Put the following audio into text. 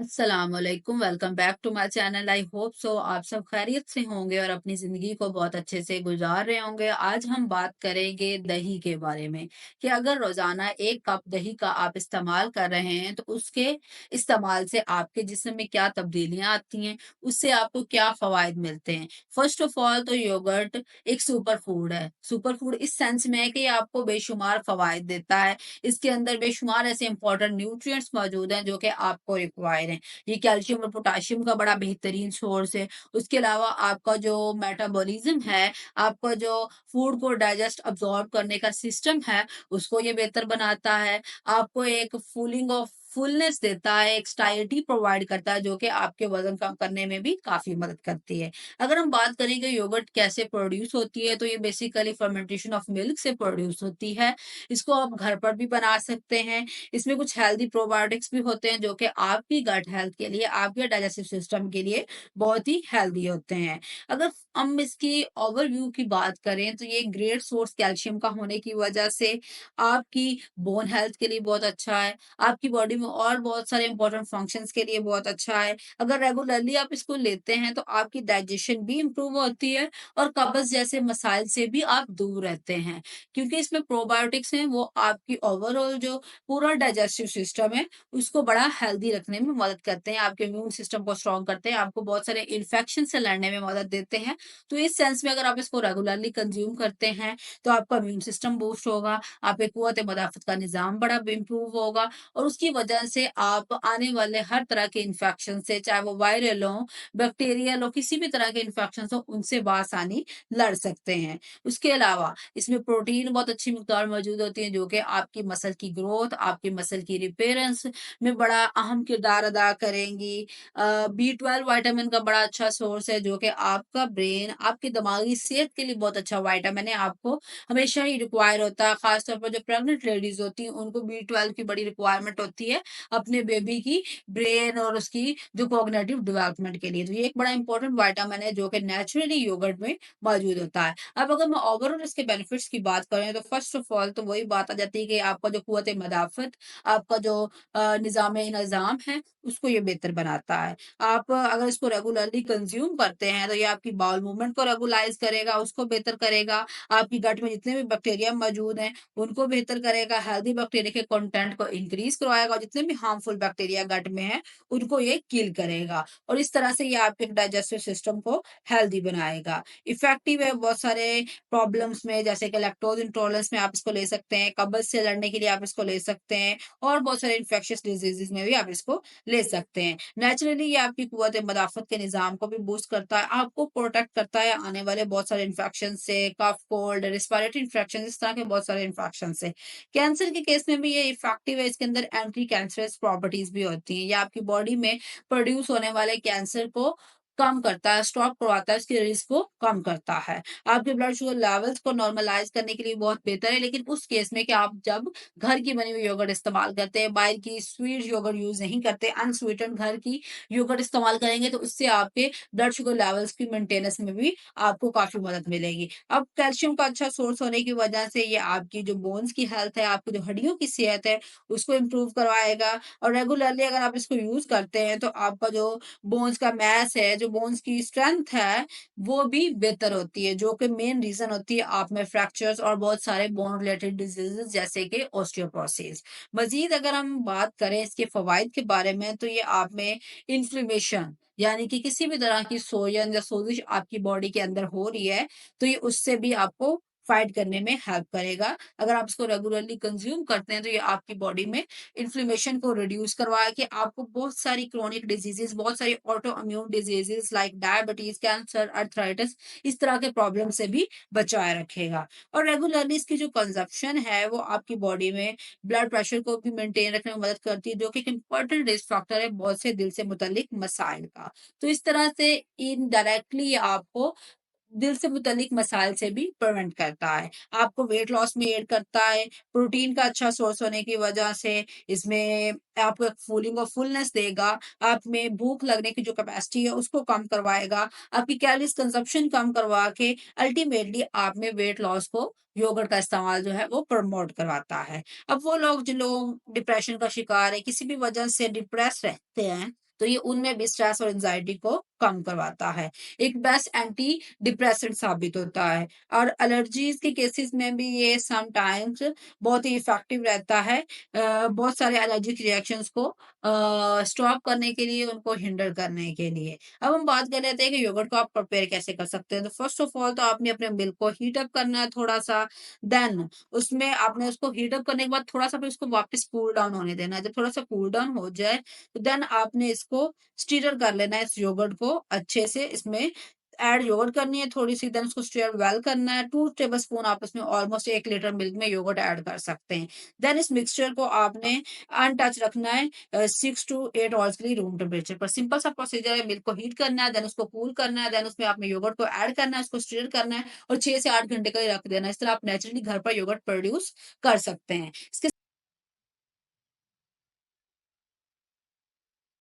अस्सलामुअलैकुम, welcome back to my channel. I hope so आप सब खैरियत से होंगे और अपनी ज़िंदगी को बहुत अच्छे से गुजार रहे होंगे। आज हम बात करेंगे दही के बारे में कि अगर रोज़ाना 1 कप दही का आप इस्तेमाल कर रहे हैं, तो उसके इस्तेमाल से आपके जिस्म में क्या तब्दीलियाँ आती हैं, उससे आपको क्या फ़वाइद मिलते हैं। फ़र्स्ट ऑफ ऑल तो योगर्ट एक सुपर फूड है। सुपर फूड इस सेंस में है कि ये आपको बेशुमार फ़वाइद देता है। इसके अंदर बेशुमार ऐसे इंपॉर्टेंट न्यूट्रिएंट्स मौजूद हैं जो कि आपको रिक्वायर हैं। ये कैल्शियम और पोटेशियम का बड़ा बेहतरीन सोर्स है। उसके अलावा आपका जो मेटाबॉलिज्म है, आपका जो फूड को डाइजेस्ट अब्ज़ॉर्ब करने का सिस्टम है, उसको ये बेहतर बनाता है। आपको एक फूलिंग ऑफ फुलनेस देता है, एक स्टाइलिटी प्रोवाइड करता है जो कि आपके वज़न कम करने में भी काफ़ी मदद करती है। अगर हम बात करें कि योगर्ट कैसे प्रोड्यूस होती है, तो ये बेसिकली फर्मेंटेशन ऑफ मिल्क से प्रोड्यूस होती है। इसको आप घर पर भी बना सकते हैं। इसमें कुछ हेल्दी प्रोबायोटिक्स भी होते हैं जो कि आपकी गट हेल्थ के लिए, आपके डाइजेस्टिव सिस्टम के लिए बहुत ही हेल्दी होते हैं। अगर हम इसकी ओवरव्यू की बात करें तो ये ग्रेट सोर्स कैल्शियम का होने की वजह से आपकी बोन हेल्थ के लिए बहुत अच्छा है। आपकी बॉडी में और बहुत सारे इंपॉर्टेंट फंक्शंस के लिए बहुत अच्छा है। अगर रेगुलरली आप इसको लेते हैं तो आपकी डाइजेशन भी इम्प्रूव होती है और कब्ज़ जैसे मसाइल से भी आप दूर रहते हैं। क्योंकि इसमें प्रोबायोटिक्स हैं, वो आपकी ओवरऑल जो पूरा डाइजेस्टिव सिस्टम है, उसको बड़ा हेल्दी रखने में मदद करते हैं, आपके इम्यून सिस्टम को स्ट्रॉन्ग करते हैं, आपको बहुत सारे इन्फेक्शन से लड़ने में मदद देते हैं। तो इस सेंस में अगर आप इसको रेगुलरली कंज़्यूम करते हैं, तो आपका इम्यून सिस्टम बूस्ट होगा, आपके कुव्वत-ए-मदाफ़त का निज़ाम बड़ा इम्प्रूव होगा और उसकी वजह से आप आने वाले हर तरह के इन्फेक्शन से, चाहे वो वायरल हों, बैक्टीरियल हो, किसी भी तरह के इन्फेक्शंस हों, उनसे बासानी लड़ सकते हैं। उसके अलावा इसमें प्रोटीन बहुत अच्छी मिक़दार मौजूद होती है जो कि आपकी मसल की ग्रोथ, आपकी मसल की रिपेयरेंस में बड़ा अहम किरदार अदा करेंगी। बी12 विटामिन का बड़ा अच्छा सोर्स है जो कि आपका ब्रेन, आपकी दिमागी सेहत के लिए बहुत अच्छा विटामिन है, आपको हमेशा ही रिक्वायर होता है। ख़ास तौर पर जो प्रेग्नेंट लेडीज़ होती हैं, उनको बी12 की बड़ी रिक्वायरमेंट होती है अपने बेबी की ब्रेन और उसकी जो कॉग्निटिव डेवलपमेंट के लिए। तो ये एक बड़ा इंपॉर्टेंट विटामिन है जो कि नेचुरली योगर्ट में मौजूद होता है। अब अगर हम ओवरऑल इसके बेनिफिट्स की बात करें तो फर्स्ट ऑफ ऑल तो वही बात आ जाती है कि आपका जो कुव्वत-ए-मदाफ़त, आपका जो निज़ाम-ए-निज़ाम है, उसको ये बेहतर बनाता है। आप अगर इसको रेगुलरली कंज़्यूम करते हैं तो ये आपकी बाउल मूवमेंट को रेगुलाइज़ करेगा, उसको बेहतर करेगा। आपकी गट में जितने भी बैक्टीरिया मौजूद हैं, उनको बेहतर करेगा, हेल्दी बैक्टीरिया के कंटेंट को इंक्रीज़ करवाएगा और जितने भी हार्मफुल बैक्टीरिया गट में हैं, उनको ये किल करेगा और इस तरह से ये आपके डाइजेस्टिव सिस्टम को हेल्दी बनाएगा। इफ़ेक्टिव है बहुत सारे प्रॉब्लम्स में जैसे कि लैक्टोज़ इंटॉलरेंस में आप इसको ले सकते हैं, कब्ज़ से लड़ने के लिए आप इसको ले सकते हैं और बहुत सारे इन्फेक्शियस डिज़ीज़ेज़ में भी आप इसको ले सकते हैं। नेचुरली ये आपकी कुव्वत-ए-मदाफ़त के निज़ाम को भी बूस्ट करता है, आपको प्रोटेक्ट करता है आने वाले बहुत सारे इन्फेक्शन से, कफ, कोल्ड, रेस्पिरेटरी इन्फेक्शन इस तरह के बहुत सारे इन्फेक्शन से। कैंसर के केस में भी ये इफ़ेक्टिव है, इसके अंदर एंटी कैंसरस प्रॉपर्टीज़ भी होती हैं। ये आपकी बॉडी में प्रोड्यूस होने वाले कैंसर को कम करता है, स्टॉप करवाता है, इसके रिस्क को कम करता है। आपके ब्लड शुगर लेवल्स को नॉर्मलाइज़ करने के लिए बहुत बेहतर है, लेकिन उस केस में कि आप जब घर की बनी हुई योगर्ट इस्तेमाल करते हैं, बाहर की स्वीट योगर्ट यूज़ नहीं करते, अनस्वीटेंड घर की योगर्ट इस्तेमाल करेंगे, तो इससे आपके ब्लड शुगर लेवल्स की मेंटेनेंस में भी आपको काफ़ी मदद मिलेगी। अब कैल्शियम का अच्छा सोर्स होने की वजह से ये आपकी जो बोन्स की हेल्थ है, आपकी जो हड्डियों की सेहत है, उसको इम्प्रूव करवाएगा और रेगुलरली अगर आप इसको यूज़ करते हैं, तो आपका जो बोन्स का मास है, जो बोन्स की स्ट्रेंथ है, वो भी बेहतर होती है, जो कि मेन रीज़न होती है आप में फ्रैक्चर्स और बहुत सारे बोन रिलेटेड डिज़ीज़ेज़ जैसे कि ऑस्टियोपोरोसिस। मज़ीद अगर हम बात करें इसके फ़वाइद के बारे में, तो ये आप में इन्फ्लेमेशन यानी कि किसी भी तरह की सोजन या सोज़िश आपकी बॉडी के अंदर हो रही है, तो ये उससे भी आपको फाइट करने में हेल्प करेगा। अगर आप इसको रेगुलरली कंज़्यूम करते हैं, तो ये आपकी बॉडी में इन्फ्लेमेशन को रिड्यूस करवा के आपको बहुत सारी क्रोनिक डिजीज़ेज़, बहुत सारी auto immune diseases like diabetes, cancer, arthritis इस तरह के प्रॉब्लम से भी बचाए रखेगा। और रेगुलरली इसकी जो कंज़प्शन है, वो आपकी बॉडी में ब्लड प्रेशर को भी मेंटेन रखने में मदद करती है, जो कि एक इम्पोर्टेंट रिस्क फैक्टर है बहुत से दिल से मुतल्लिक मसाइल का। तो इस तरह से इनडायरेक्टली आपको दिल से मुतल्लिक मसाइल से भी प्रिवेंट करता है। आपको वेट लॉस में एड करता है, प्रोटीन का अच्छा सोर्स होने की वजह से इसमें आपको एक फूलिंग और फुलनेस देगा, आप में भूख लगने की जो कैपेसिटी है उसको कम करवाएगा, आपकी कैलोरीज़ कंज़म्पशन कम करवा के अल्टीमेटली आप में वेट लॉस को योगर्ट का इस्तेमाल जो है वो प्रमोट करवाता है। अब वो लोग जिन लोग डिप्रेशन का शिकार है, किसी भी वजह से डिप्रेस रहते हैं, तो ये उनमें भी स्ट्रेस और एंग्जायटी को कम करवाता है। एक बेस्ट एंटी डिप्रेसेंट साबित होता है और एलर्जीज़ के केसेस में भी ये समटाइम्स बहुत ही इफ़ेक्टिव रहता है। बहुत सारे एलर्जिक रिएक्शंस को स्टॉप करने के लिए, उनको हिंडर करने के लिए। अब हम बात कर लेते हैं कि योगर्ट को आप प्रिपेयर कैसे कर सकते हैं। तो फर्स्ट ऑफ ऑल तो आपने अपने मिल्क को हीट अप करना है थोड़ा-सा, देन उसमें आपने उसको हीट अप करने के बाद थोड़ा-सा फिर उसको वापस कूल डाउन होने देना है। जब थोड़ा-सा कूल डाउन हो जाए, तो देन आपने इसको स्टीरर कर लेना है इस योगर्ट को अच्छे से, इसमें ऐड योगर्ट करनी है थोड़ी-सी, देन उसको स्टीयर वेल करना है। 2 टेबलस्पून आप उसमें ऑलमोस्ट 1 लीटर मिल्क में योगर्ट ऐड कर सकते हैं। देन इस मिक्सचर को आपने अनटच रखना है 6 टू 8 आवर्स के लिए रूम टेम्परेचर पर। सिंपल सा प्रोसीजर है, मिल्क को हीट करना है, देन उसको कूल करना है, देन उसमें आपने योगर्ट को ऐड करना है, उसको स्टीर करना है और 6 से 8 घंटे के लिए रख देना है। इस तरह आप नेचुरली घर पर योगर्ट प्रोड्यूस कर सकते हैं। इसके